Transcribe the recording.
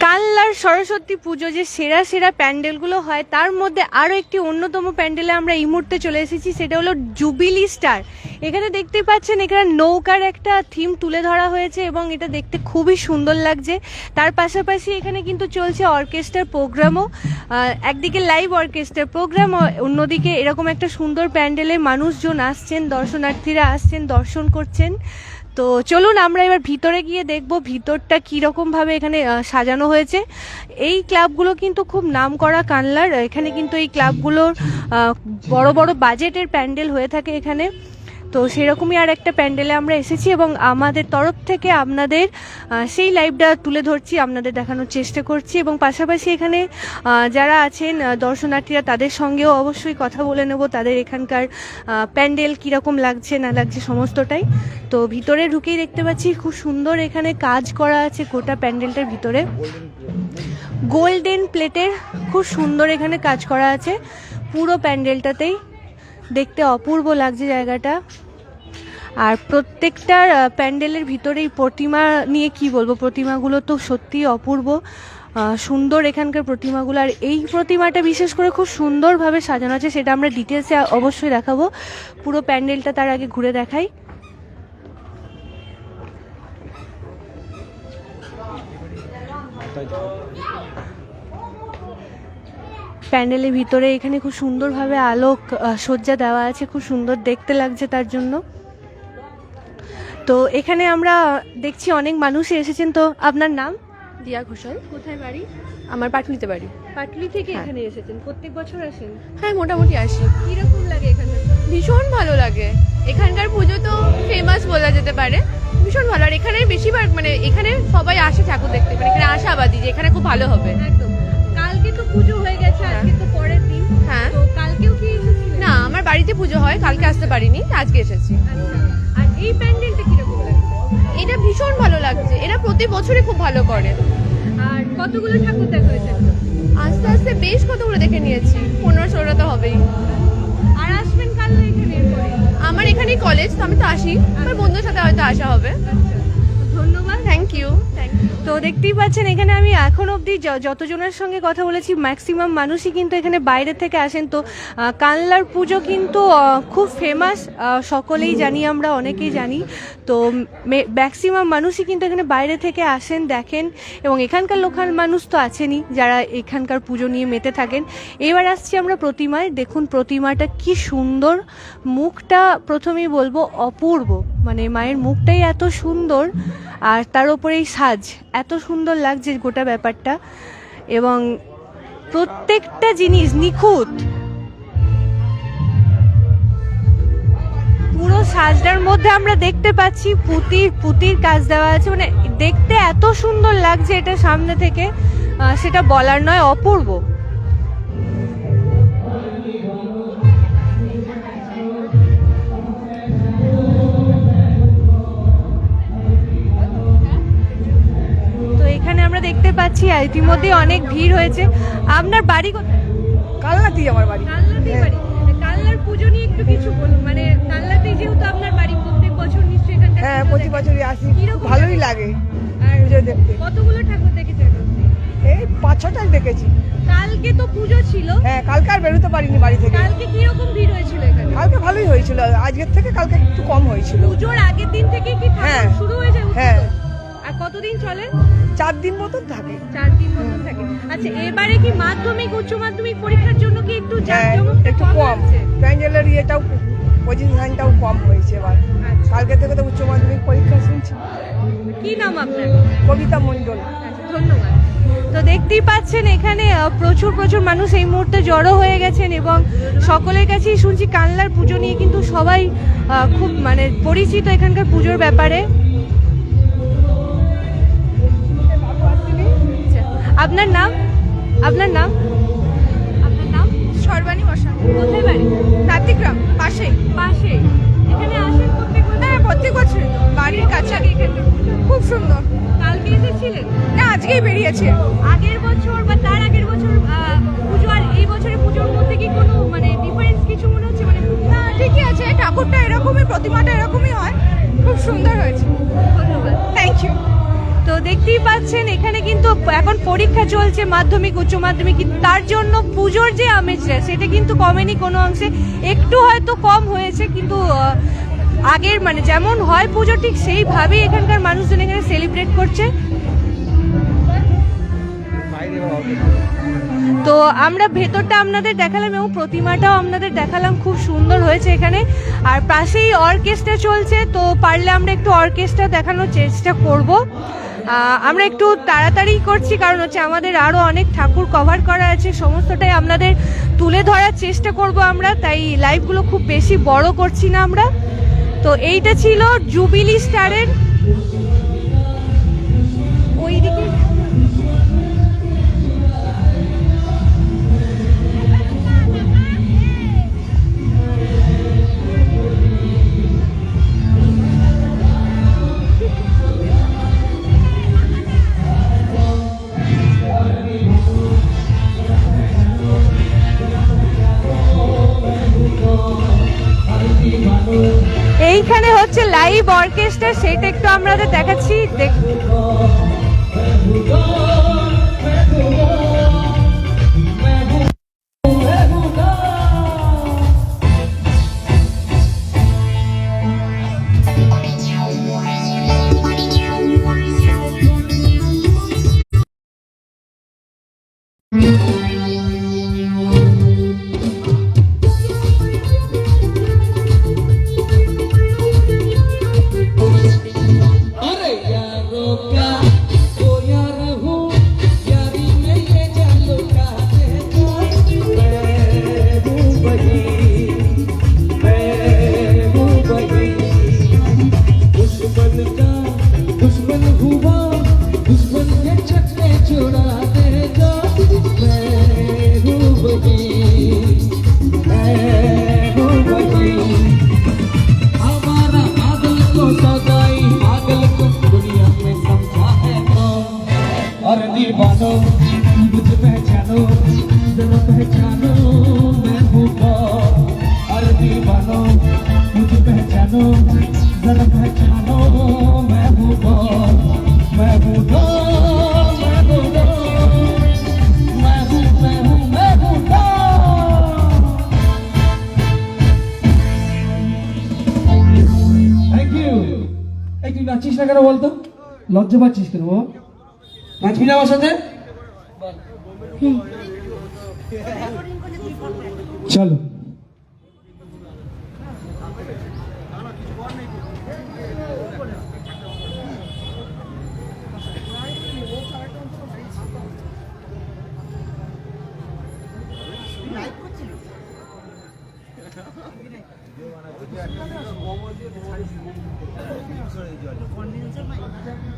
কালনার সরস্বতী পুজো যে সেরা সেরা প্যান্ডেলগুলো হয় তার মধ্যে আরও একটি অন্যতম প্যান্ডেলে আমরা এই মুহূর্তে চলে এসেছি, সেটা হলো জুবিলি স্টার। এখানে দেখতে পাচ্ছেন এখানে নৌকার একটা থিম তুলে ধরা হয়েছে এবং এটা দেখতে খুবই সুন্দর লাগছে। তার পাশাপাশি এখানে কিন্তু চলছে অর্কেস্ট্রার প্রোগ্রামও, একদিকে লাইভ অর্কেস্ট্রার প্রোগ্রাম, অন্যদিকে এরকম একটা সুন্দর প্যান্ডেলে মানুষজন আসছেন, দর্শনার্থীরা আসছেন, দর্শন করছেন। তো চলুন আমরা এবার ভিতরে গিয়ে দেখব ভিতরটা কীরকমভাবে এখানে সাজানো হয়েছে। এই ক্লাবগুলো কিন্তু খুব নামকরা কানলার, এখানে কিন্তু এই ক্লাবগুলোর বড় বড় বাজেটের প্যান্ডেল হয়ে থাকে এখানে। তো সেরকমই আর একটা প্যান্ডেলে আমরা এসেছি এবং আমাদের তরফ থেকে আপনাদের সেই লাইভটা তুলে ধরছি, আপনাদের দেখানোর চেষ্টা করছি এবং পাশাপাশি এখানে যারা আছেন দর্শনার্থীরা তাদের সঙ্গেও অবশ্যই কথা বলে নেব, তাদের এখানকার প্যান্ডেল কীরকম লাগছে না লাগছে সমস্তটাই। তো ভিতরে ঢুকেই দেখতে পাচ্ছি খুব সুন্দর এখানে কাজ করা আছে গোটা প্যান্ডেলটার ভিতরে, গোল্ডেন প্লেটের খুব সুন্দর এখানে কাজ করা আছে পুরো প্যান্ডেলটাতেই, দেখতে অপূর্ব লাগছে জায়গাটা। আর প্রত্যেকটার প্যান্ডেলের ভিতরেই প্রতিমা নিয়ে কি বলবো, প্রতিমাগুলো তো সত্যিই অপূর্ব সুন্দর এখানকার প্রতিমাগুলো। আর এই প্রতিমাটা বিশেষ করে খুব সুন্দরভাবে সাজানো আছে, সেটা আমরা ডিটেলসে অবশ্যই দেখাবো। পুরো প্যান্ডেলটা তার আগে ঘুরে দেখাই। প্যান্ডেলের ভিতরে এখানে খুব সুন্দরভাবে আলোক সজ্জা দেওয়া আছে, খুব সুন্দর দেখতে লাগছে তার জন্য। তো এখানে আমরা দেখছি অনেক মানুষই এসেছেন। তো আপনার নাম? দিয়া ঘোষাল। কোথায় বাড়ি? আমার পাটুলিতে বাড়ি। পাটুলি থেকে এখানে এসেছেন? প্রত্যেক বছর আসেন? হ্যাঁ, মোটামুটি আসি। কিরকম লাগে এখানে? ভীষণ ভালো লাগে, এখানকার পুজো তো ফেমাস বলা যেতে পারে, ভীষণ ভালো। আর এখানে বেশিরভাগ মানে এখানে সবাই আসে ঠাকুর দেখতে, মানে এখানে আশাবাদী যে এখানে খুব ভালো হবে। একদম। কালকে তো পুজো হয়ে গেছে, আজকে তো পরের দিন। হ্যাঁ, তো কালকেও কি এসেছিলেন? না, আমার বাড়িতে পুজো হয়, কালকে আসতে পারিনি, আজকে এসেছি। আচ্ছা। আর এই প্যান্ডেলটা কিরকম লাগছে? এটা ভীষণ ভালো লাগছে, এরা প্রতি বছরই খুব ভালো করে। আর কতগুলো ঠাকুর দেখা হয়েছে? আস্তে আস্তে বেশ কতগুলো দেখে নিয়েছি, 15-16 তো হবেই। আর আসবেন কালকে এখানে? এরপরে আমার এখানেই কলেজ, তো আমি তো আসি, আমার বন্ধুদের সাথে হয়তো আসা হবে। আচ্ছা, ধন্যবাদ। Thank you. তো দেখতেই পাচ্ছেন এখানে আমি এখন অবধি যতজনের সঙ্গে কথা বলেছি ম্যাক্সিমাম মানুষই কিন্তু এখানে বাইরে থেকে আসেন। তো কানলার পুজো কিন্তু খুব ফেমাস, সকলেই জানি, আমরা অনেকেই জানি। তো ম্যাক্সিমাম মানুষই কিন্তু এখানে বাইরে থেকে আসেন, দেখেন, এবং এখানকার লোকাল মানুষ তো আছেনই যারা এখানকার পুজো নিয়ে মেতে থাকেন। এবার আসছি আমরা প্রতিমায়। দেখুন প্রতিমাটা কি সুন্দর, মুখটা প্রথমেই বলবো অপূর্ব, মানে মায়ের মুখটাই এত সুন্দর, আর তার উপরে এই সাজ এত সুন্দর লাগছে গোটা ব্যাপারটা, এবং প্রত্যেকটা জিনিস নিখুঁত। পুরো সাজটার মধ্যে আমরা দেখতে পাচ্ছি পুতির কাজ দেওয়া আছে, মানে দেখতে এত সুন্দর লাগছে এটা সামনে থেকে, সেটা বলার নয়, অপূর্ব। আমরা দেখতে পাচ্ছি ইতিমধ্যে অনেক ভিড় হয়েছে। আপনার বাড়ি কোথায়? কালনাতেই আমার বাড়ি। কালনাতেই বাড়ি। কালনার পুজো নিয়ে একটু কিছু বলুন, মানে কালনাতেই যেহেতু আপনার বাড়ি, প্রত্যেক বছর নিশ্চয়ই এখানটা? হ্যাঁ, প্রতি বছরই আসি, ভালোই লাগে আর পুজো দেখতে। কতগুলো ঠাকুর দেখেছেন? এই 5-6টাই দেখেছি। কালকে তো পুজো ছিল। হ্যাঁ, কালকে আর বেরোতে পারিনি বাড়ি থেকে। কালকে কিরকম ভিড় হয়েছিল এখানে? কালকে ভালোই হয়েছিল, আজকের থেকে কালকে একটু কম হয়েছিল। পুজোর আগের দিন থেকে কি হ্যাঁ শুরু হয়ে যায়? হ্যাঁ। আর কতদিন চলে? 4 দিন মতন থাকে। 4 দিন মতন থাকে। আচ্ছা, এবারে কি মাধ্যমিক উচ্চ মাধ্যমিক পরীক্ষার জন্য কি একটু একটু কম, প্যান্ডেলের ইয়েটাও পজিশনটাও কম হয়েছে এবার। কালকে থেকে তো উচ্চ মাধ্যমিক পরীক্ষা শুনছি। কি নাম আপনার? কবিতা মণ্ডল। আচ্ছা, ধন্যবাদ। তো দেখতেই পাচ্ছেন এখানে প্রচুর মানুষ এই মুহূর্তে জড়ো হয়ে গেছেন এবং সকলের কাছেই শুনছি কানলার পুজো নিয়ে কিন্তু সবাই খুব মানে পরিচিত এখানকার পুজোর ব্যাপারে। আপনার নাম? আপনার নাম? আপনার নাম? সর্বাণী বসা। কোথায় বাড়ি? নাতিগ্রাম, পাশে। এখানে আসেন প্রত্যেক বছর? হ্যাঁ, প্রত্যেক বছর বাড়ির কাছে। এখানকার খুব সুন্দর। কালকে এসেছিলেন? না, আজকেই বেরিয়েছে। আগের বছর বা তার আগের বছর পুজো আর এই বছরের পুজোর মধ্যে কি কোনো মানে ডিফারেন্স কিছু মনে হচ্ছে? মানে না, ঠিকই আছে, ঠাকুরটা এরকমই, প্রতিমাটা এরকমই হয়, খুব সুন্দর হয়েছে। ধন্যবাদ। Thank you. তো দেখতেই পাচ্ছেন এখানে কিন্তু এখন পরীক্ষা চলছে, মাধ্যমিক উচ্চ মাধ্যমিক, কিন্তু তার জন্য পুজোর যে আমেজটা সেটা কিন্তু কমেনি কোনো অংশে, একটু হয়তো কম হয়েছে, কিন্তু আগের মানে যেমন হয় পুজো ঠিক সেইভাবেই এখানকার মানুষজন এখানে সেলিব্রেট করছে। তো আমরা ভেতরটা আপনাদের দেখালাম এবং প্রতিমাটাও আপনাদের দেখালাম, খুব সুন্দর হয়েছে এখানে। আর পাশেই অর্কেস্ট্রা চলছে, তো পারলে আমরা একটু অর্কেস্ট্রা দেখানোর চেষ্টা করব। আমরা একটু তাড়াতাড়ি করছি কারণ হচ্ছে আমাদের আরও অনেক ঠাকুর কভার করা আছে, সমস্তটাই আপনাদের তুলে ধরার চেষ্টা করব আমরা, তাই লাইভগুলো খুব বেশি বড় করছি না আমরা। তো এইটা ছিল জুবিলি স্টারের ওইদিকে। এইখানে হচ্ছে লাইভ অর্কেস্ট্রা, সেটা একটু আমাদের দেখাচ্ছি। मुझे पहचानो जरा पहचानो मैं हूँ कौन। अरे दीवानो मुझे पहचानो जरा पहचानो मैं हूँ कौन। मैं हूँ कौन, मैं हूँ कौन, मैं हूँ मैं हूँ मैं हूँ कौन। Thank you. एक नाचिस ना करो बोलतो लज्जा पाচ্ছিস কেন বাবা? নাচবি না আমার সাথে? চলো